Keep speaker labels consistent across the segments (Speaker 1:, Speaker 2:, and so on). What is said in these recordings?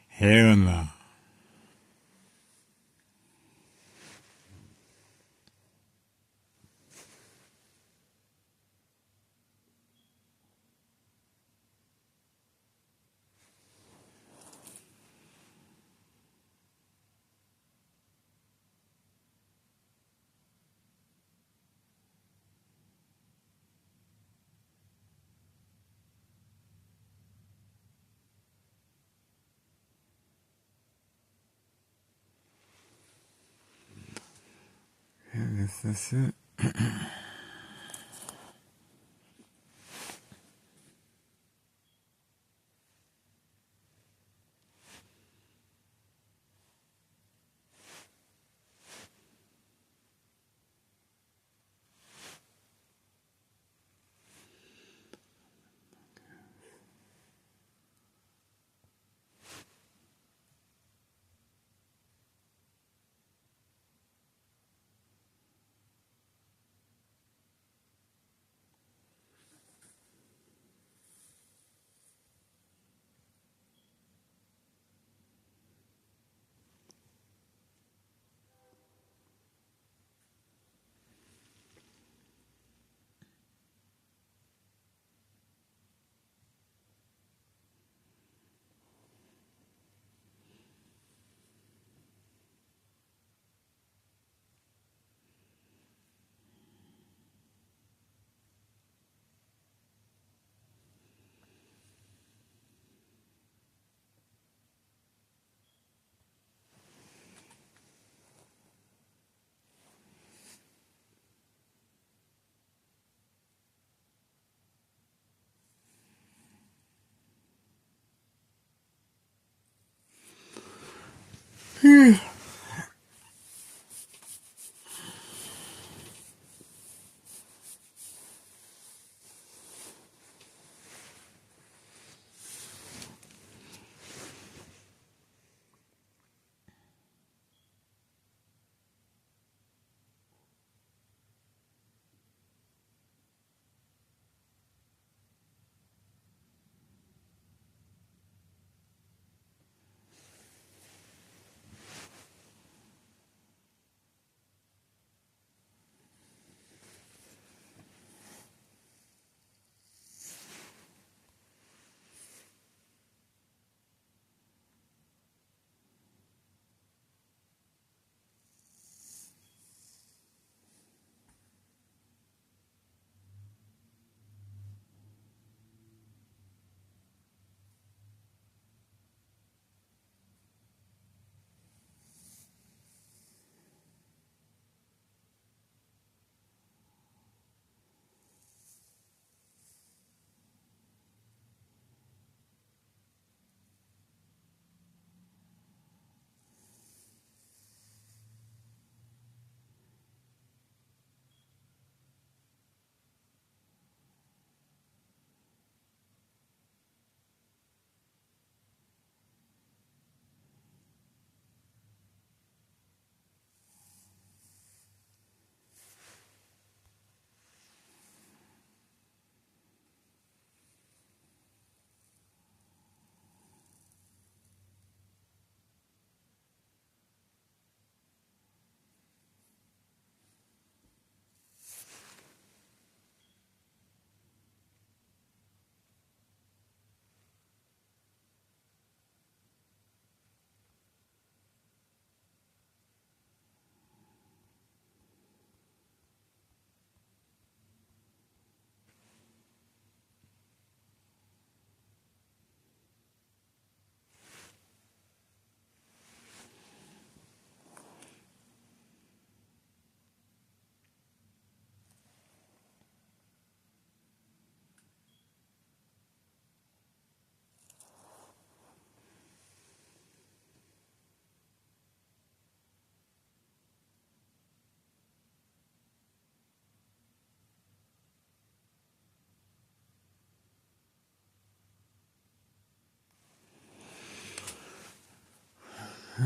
Speaker 1: Hell no. I guess that's it.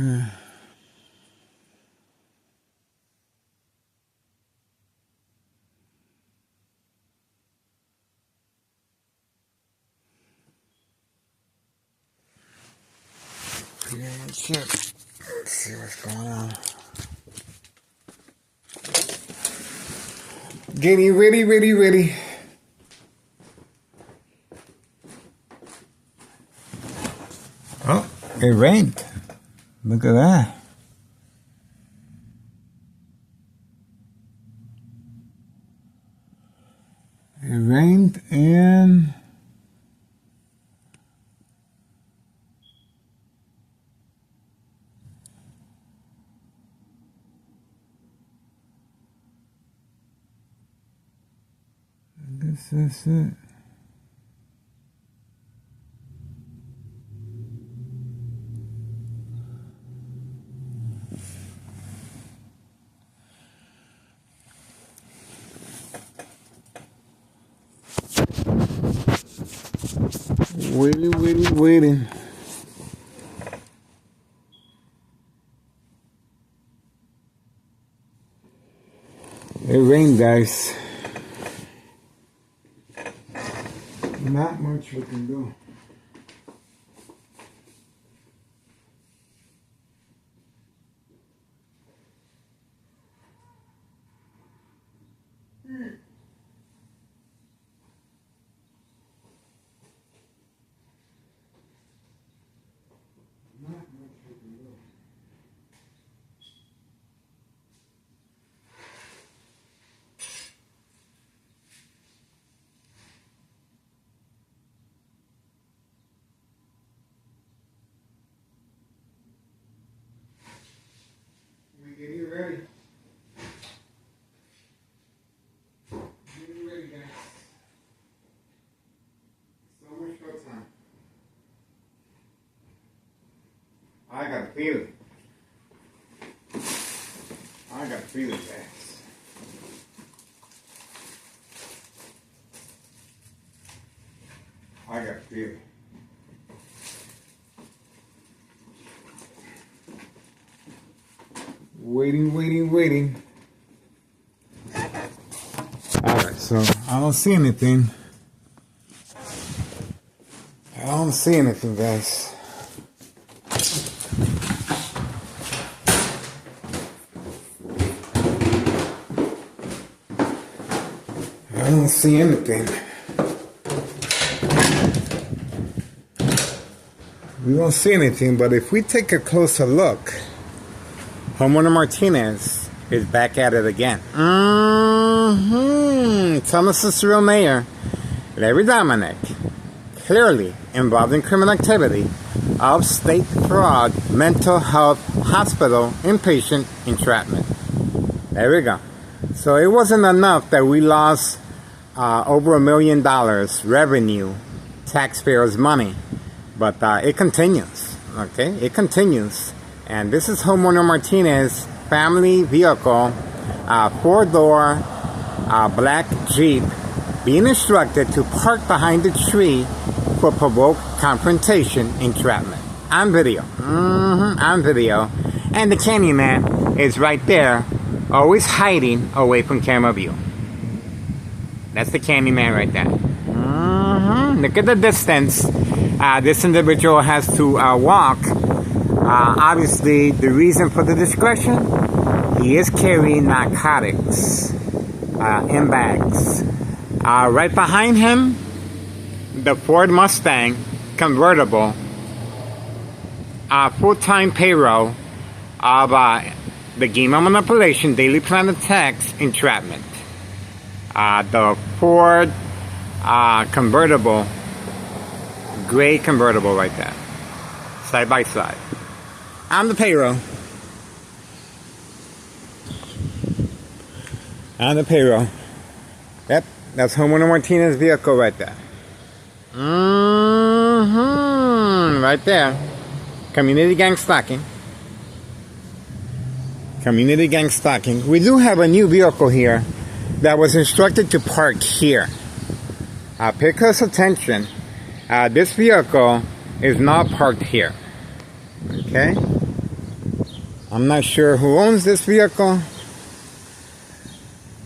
Speaker 1: Yeah, shit. Let's see what's going on. Getting ready. Oh, it rained. Look at that. It rained and I guess that's it. Waiting. It rained, guys. Not much we can do. Getting ready. Getting ready, guys. So much more time. I got a feeling. Guys. I got a feeling. Waiting. Alright, so I don't see anything. Guys. I don't see anything. We don't see anything, but if we take a closer look, Homeowner Martinez is back at it again. Thomas's Cyril Mayor, Larry Dominic, clearly involved in criminal activity of state fraud, mental health, hospital, inpatient entrapment. There we go. So it wasn't enough that we lost over $1 million revenue, taxpayers' money, but it continues. Okay, it continues. And this is Homeowner Martinez family vehicle, 4-door black Jeep, being instructed to park behind the tree for provoked confrontation entrapment. On video. On video. And the Candyman is right there, always hiding away from camera view. That's the Candyman right there. Look at the distance this individual has to walk. Obviously, the reason for the discretion, he is carrying narcotics in bags. Right behind him, the Ford Mustang convertible, full-time payroll of the game of manipulation, daily plan attacks, entrapment. The Ford convertible, gray convertible right there, side by side. On the payroll. On the payroll. Yep, that's Homeowner Martinez's vehicle right there. Right there. Community gang stalking. Community gang stalking. We do have a new vehicle here that was instructed to park here. Pay close attention. This vehicle is not parked here. Okay? I'm not sure who owns this vehicle,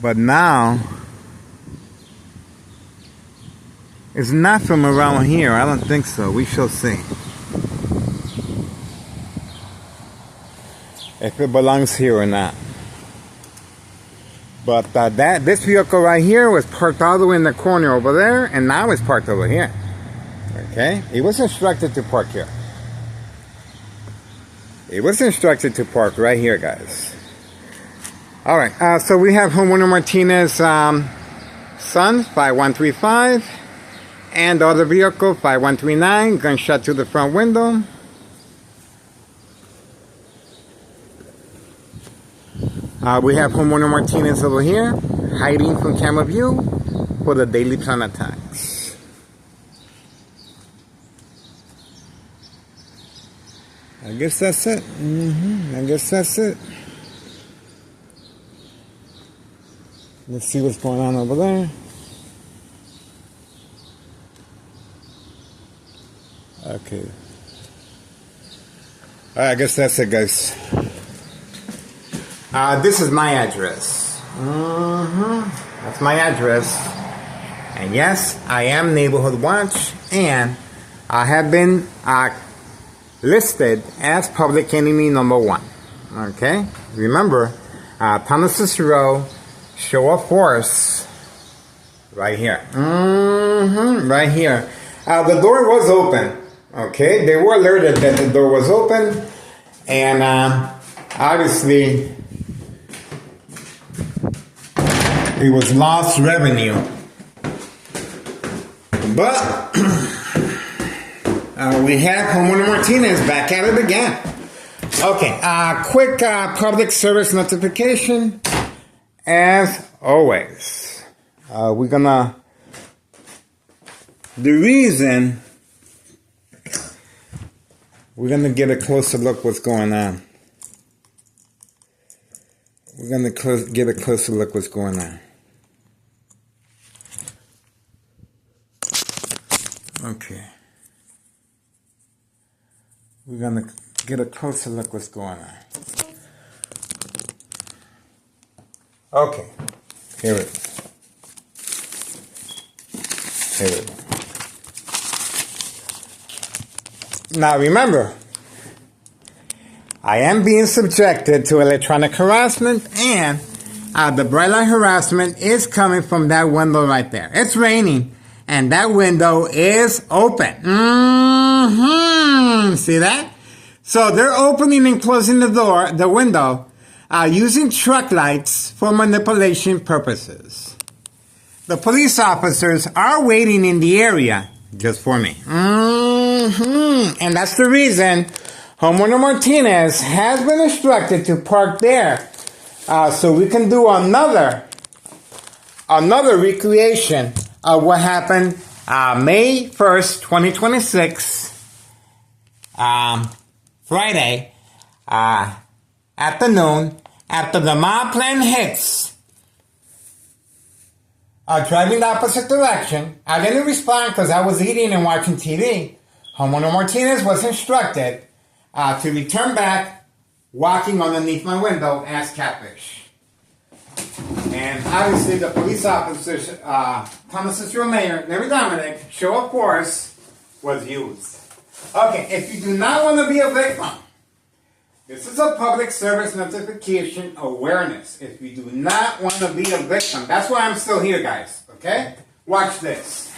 Speaker 1: but now it's not from around here. I don't think so. We shall see if it belongs here or not. But this vehicle right here was parked all the way in the corner over there, and now it's parked over here. Okay, it was instructed to park here. It was instructed to park right here, guys. All right, so we have homeowner Martinez son 5135, and the other vehicle 5139, gunshot to the front window. We have homeowner Martinez over here, hiding from camera view for the daily plan attacks. I guess that's it. I guess that's it. Let's see what's going on over there. Okay. All right, I guess that's it, guys. This is my address. That's my address. And yes, I am Neighborhood Watch, and I have been listed as public enemy number 1. Okay? Remember, Thomas Cicero, show of force, right here. Right here. The door was open. Okay? They were alerted that the door was open, and obviously it was lost revenue. But we have homeowner Martinez back at it again. Okay, quick public service notification. As always, we're gonna, the reason, we're gonna get a closer look what's going on. We're gonna get a closer look what's going on. Okay. We're gonna get a closer look what's going on. Okay. Here it is. Here it is. Now remember, I am being subjected to electronic harassment, and the bright light harassment is coming from that window right there. It's raining, and that window is open. See that? So they're opening and closing the window, using truck lights for manipulation purposes. The police officers are waiting in the area just for me. And that's the reason homeowner Martinez has been instructed to park there, so we can do another recreation of what happened May 1st, 2026, Friday, afternoon, after the mob plan hits, driving the opposite direction. I didn't respond because I was eating and watching TV. Homeowner Martinez was instructed to return back, walking underneath my window as catfish. And obviously the police officers, Thomas Cicero Mayor, Larry Dominic, show of force was used. Okay, if you do not want to be a victim, this is a public service notification awareness. If you do not want to be a victim, that's why I'm still here, guys. Okay? Watch this.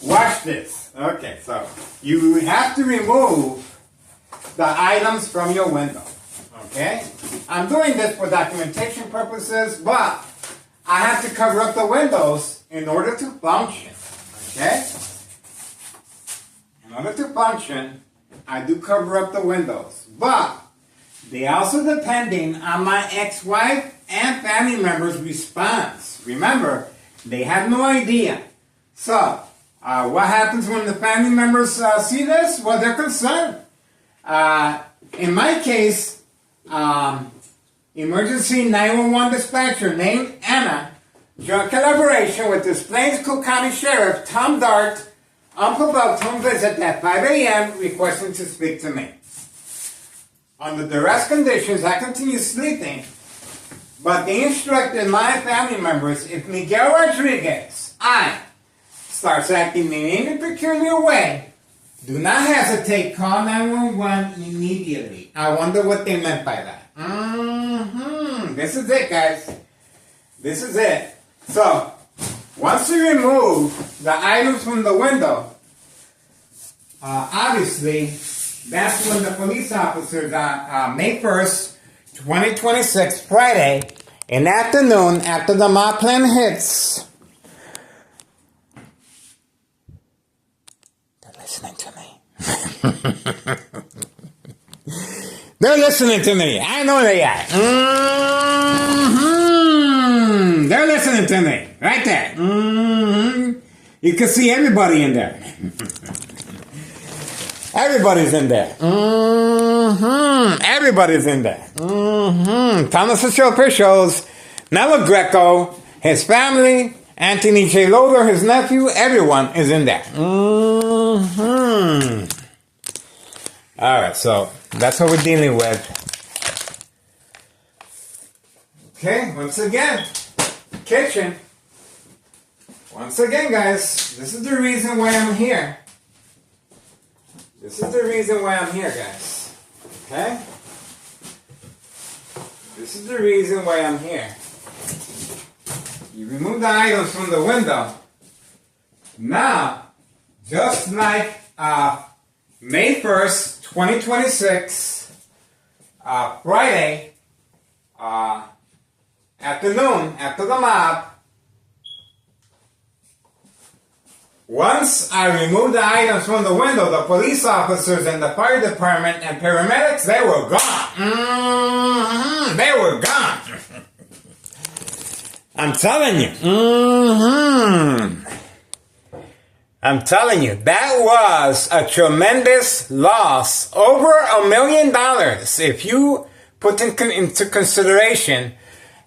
Speaker 1: Watch this. Okay, so you have to remove the items from your window. Okay? I'm doing this for documentation purposes, but I have to cover up the windows in order to function. Okay? In order to function, I do cover up the windows, but they also depending on my ex-wife and family members' response. Remember, they have no idea. So, what happens when the family members see this? Well, they're concerned. In my case, emergency 911 dispatcher named Anna, joint collaboration with Des Plaines Cook County Sheriff Tom Dart, unprovoked home visit at 5 a.m. requesting to speak to me. Under duress conditions, I continued sleeping, but they instructed my family members if Miguel Rodriguez, starts acting in any peculiar way, do not hesitate, call 911 immediately. I wonder what they meant by that. This is it, guys. This is it. So, once you remove the items from the window, obviously, that's when the police officers on May 1st, 2026, Friday, in the afternoon, after the mob plan hits, they're listening to me. They're listening to me. I know they are. They're listening to me. Right there. You can see everybody in there. Everybody's in there. Everybody's in there. Thomas Fitzgerald officials, Nello Greco, his family, Anthony J. Loader, his nephew, everyone is in there. Alright, so that's what we're dealing with. Okay, once again, kitchen. Once again, guys, this is the reason why I'm here. This is the reason why I'm here, guys. Okay? This is the reason why I'm here. You remove the items from the window. Now, just like May 1st, 2026, Friday, afternoon, after the mob, once I removed the items from the window, the police officers and the fire department and paramedics, they were gone. They were gone. I'm telling you. I'm telling you, that was a tremendous loss. Over $1 million. If you put into consideration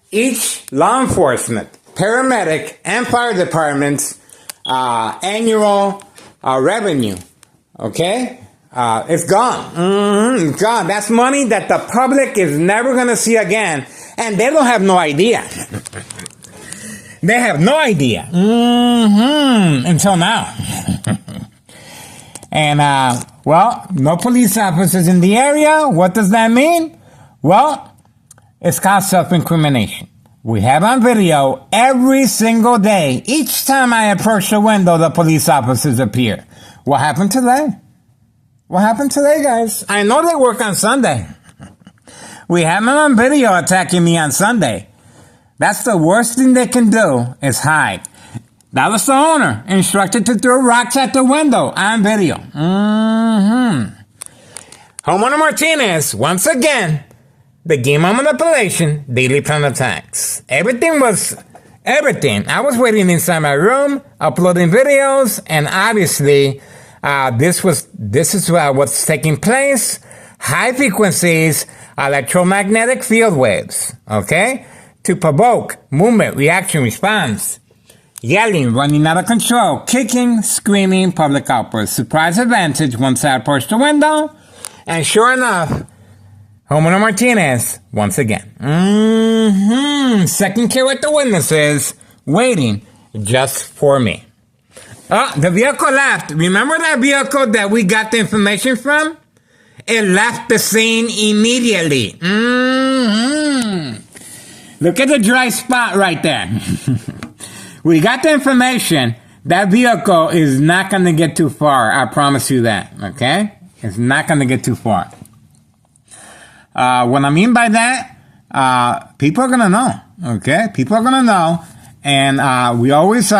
Speaker 1: each law enforcement, paramedic, and fire department's annual revenue, okay? It's gone. It's gone. That's money that the public is never going to see again, and they don't have no idea. They have no idea until now. And, well, no police officers in the area. What does that mean? Well, it's called self-incrimination. We have on video every single day. Each time I approach the window, the police officers appear. What happened today? What happened today, guys? I know they work on Sunday. We have them on video attacking me on Sunday. That's the worst thing they can do is hide. That was the owner, instructed to throw rocks at the window on video. Homeowner Martinez, once again, the game of manipulation, daily plan attacks. Everything. I was waiting inside my room, uploading videos, and obviously, this is what's taking place. High frequencies, electromagnetic field waves, okay? To provoke movement, reaction, response. Yelling, running out of control, kicking, screaming, public outbursts. Surprise advantage once I approach the window. And sure enough, Homeowner Martinez, once again. Second care with the witnesses, waiting just for me. Oh, the vehicle left. Remember that vehicle that we got the information from? It left the scene immediately. Look at the dry spot right there. We got the information. That vehicle is not going to get too far. I promise you that. Okay? It's not going to get too far. What I mean by that, people are going to know. Okay? People are going to know. And we always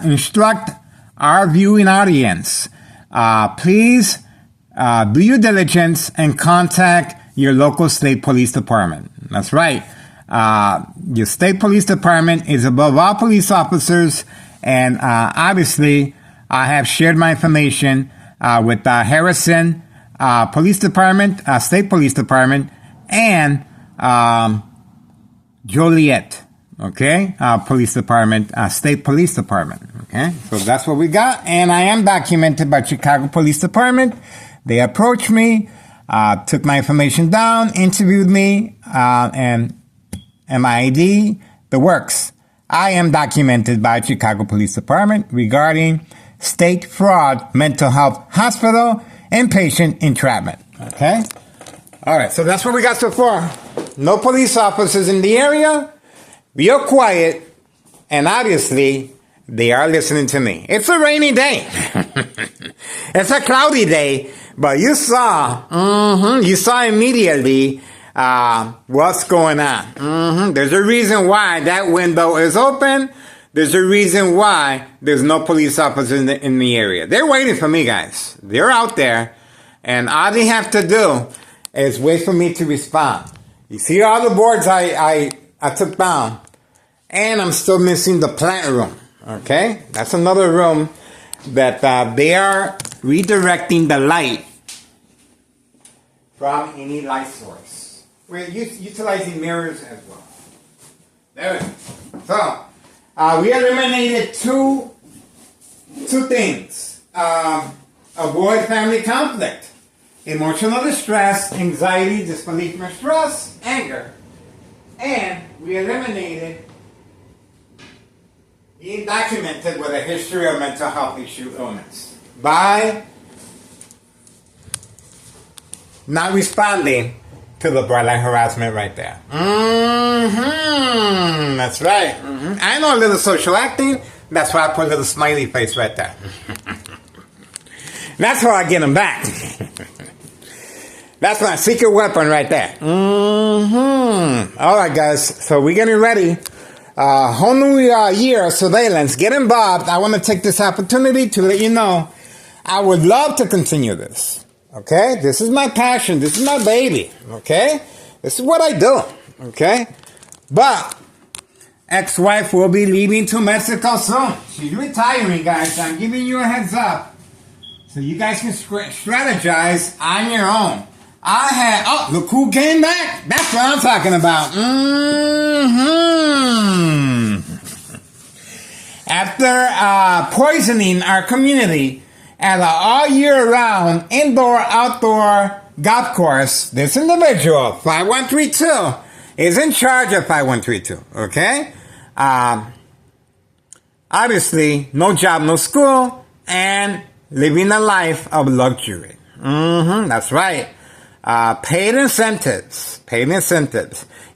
Speaker 1: instruct our viewing audience. Please do your diligence and contact your local state police department. That's right. Your state police department is above all police officers, and obviously I have shared my information with Harrison Police Department, State Police Department, and Joliet, okay, Police Department, State Police Department, okay. So that's what we got, and I am documented by Chicago Police Department. They approached me. took my information down, interviewed me, and my ID, the works. I am documented by Chicago Police Department regarding state fraud, mental health hospital, inpatient entrapment. Okay? All right, so that's what we got so far. No police officers in the area, real quiet, and obviously, they are listening to me. It's a rainy day. It's a cloudy day, but you saw immediately what's going on. There's a reason why that window is open. There's a reason why there's no police officers in the area. They're waiting for me, guys. They're out there, and all they have to do is wait for me to respond. You see all the boards I took down, and I'm still missing the plant room. Okay, that's another room that they are redirecting the light from any light source. We're utilizing mirrors as well. There we go. So, we eliminated two things. Avoid family conflict, emotional distress, anxiety, disbelief, mistrust, anger. And we eliminated being documented with a history of mental health issue illness by not responding to the bright light harassment right there. That's right. I know a little social acting. That's why I put a little smiley face right there. That's how I get them back. That's my secret weapon right there. All right, guys. So we're getting ready. Whole new year of surveillance. Get involved. I want to take this opportunity to let you know I would love to continue this. Okay? This is my passion. This is my baby. Okay? This is what I do. Okay? But ex-wife will be leaving to Mexico soon. She's retiring, guys. I'm giving you a heads up so you guys can strategize on your own. Look who came back. That's what I'm talking about. After poisoning our community at an all-year-round indoor-outdoor golf course, this individual, 5132, is in charge of 5132, okay? Obviously, no job, no school, and living a life of luxury. That's right. Paid incentives.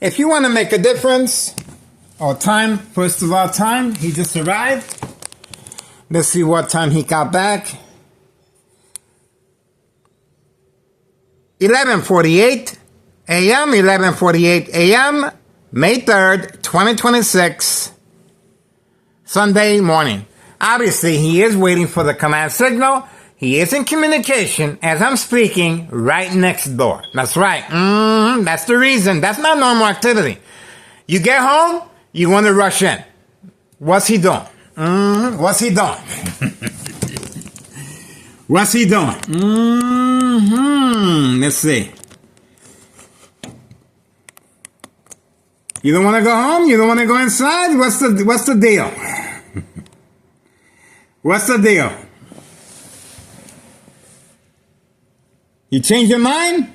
Speaker 1: If you want to make a difference, first of all, time, he just arrived. Let's see what time he got back. 11:48 a.m., May 3rd, 2026, Sunday morning. Obviously, he is waiting for the command signal. He is in communication as I'm speaking right next door. That's right. That's the reason. That's not normal activity. You get home, you want to rush in. What's he doing? What's he doing? What's he doing? Let's see. You don't want to go home? You don't want to go inside? What's the deal? What's the deal? You change your mind?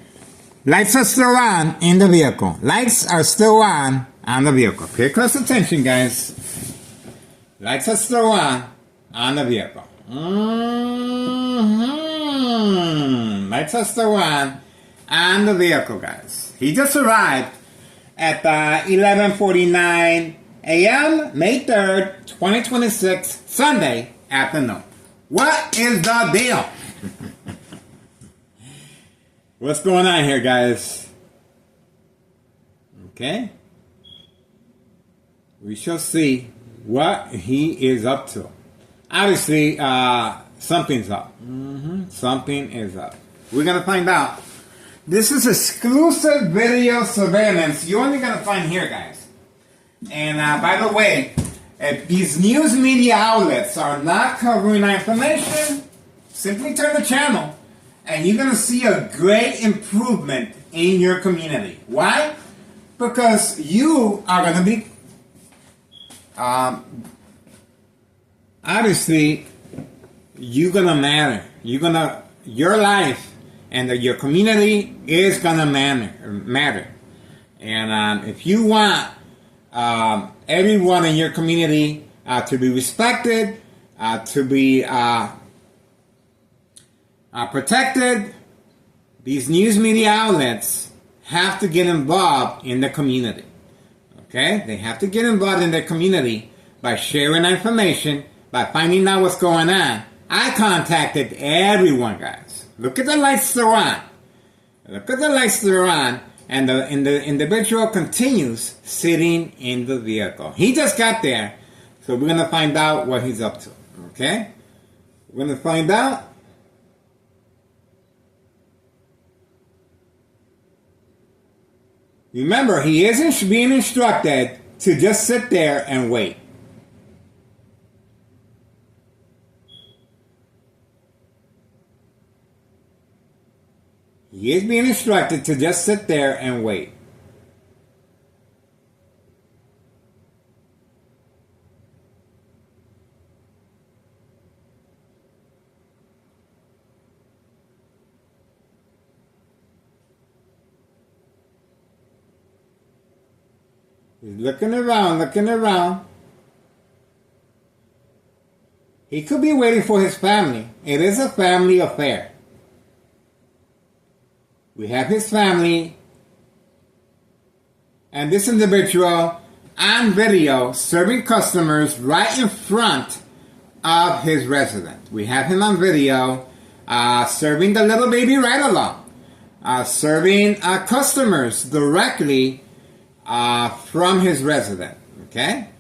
Speaker 1: Lights are still on in the vehicle. Lights are still on the vehicle. Pay close attention, guys. Lights are still on the vehicle. Lights are still on the vehicle, guys. He just arrived at 11:49 a.m., May 3rd, 2026, Sunday afternoon. What is the deal? What's going on here, guys? Okay. We shall see what he is up to. Obviously, something's up. Something is up. We're going to find out. This is exclusive video surveillance you're only going to find here, guys. And by the way, if these news media outlets are not covering our information, simply turn the channel. And you're going to see a great improvement in your community. Why? Because you are going to be, obviously, you're going to matter. Your life and that your community is going to matter. And if you want everyone in your community to be respected, to be protected, these news media outlets have to get involved in the community. Okay? They have to get involved in their community by sharing information, by finding out what's going on. I contacted everyone, guys. Look at the lights they're on. Look at the lights they're on. And the individual continues sitting in the vehicle. He just got there. So we're going to find out what he's up to. Okay? We're going to find out. Remember, he isn't being instructed to just sit there and wait. He is being instructed to just sit there and wait. He's looking around, looking around. He could be waiting for his family. It is a family affair. We have his family and this individual on video serving customers right in front of his residence. We have him on video serving the little baby right along, serving customers directly from his residence. Okay?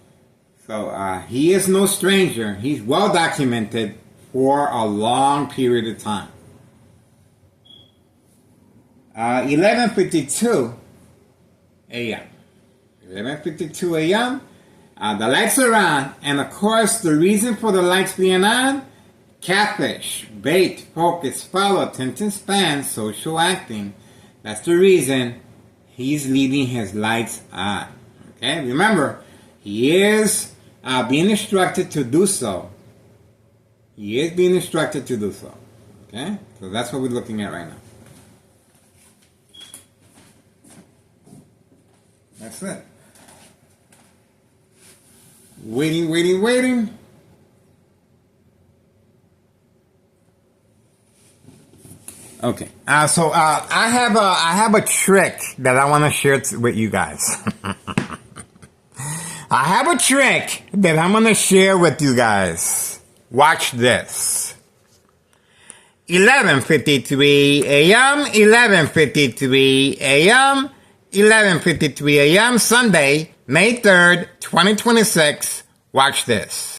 Speaker 1: So he is no stranger. He's well documented for a long period of time. 11:52 a.m. 11:52 a.m. The lights are on, and of course, the reason for the lights being on: catfish, bait, focus, follow, attention span, social acting. That's the reason he's leaving his lights on. Okay, remember, he is being instructed to do so. He is being instructed to do so. Okay, so that's what we're looking at right now. That's it. Waiting, waiting, waiting. Okay. So I have a trick that I want to share with you guys. I have a trick that I'm going to share with you guys. Watch this. 11:53 a.m. 11:53 a.m. 11:53 a.m. Sunday, May 3rd, 2026. Watch this.